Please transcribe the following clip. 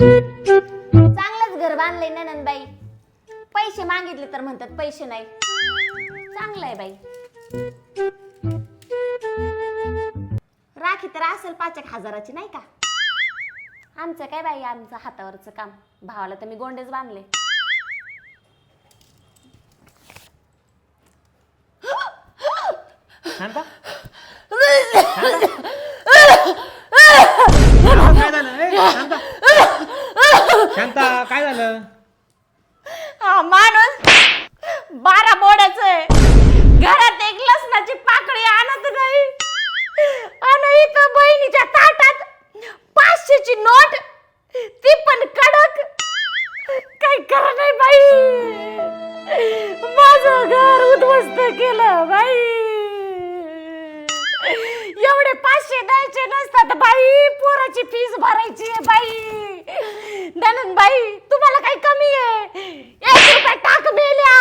चांगलंच घर बांधलंय ननंदबाई. पैसे मागितले तर म्हणतात पैसे नाही. चांगलं आहे बाई. राखी तर असेल 5,000ची नाही का? आमचं काय बाई, आमचं हातावरचं काम. भावाला तर मी गोंडेच बांधले. शांता काय झालं? शांता शांता काय झालं? हा माणूस 12 बोड्याचं आहे. घरात एक लसणाची पाकळी आणत नाही. आणि इथं बहिणीच्या ताटात 500ची नोट, ती पण कडक. काही करा नाही बाई. माझं घर उद्ध्वस्त केलं बाई. एवढे 500 द्यायचे नसतात बाई. पोराची फीस भरायची आहे बाई. ननंद बाई, तुम्हाला काही कमी आहे? 1 रुपया टाक मेल्या.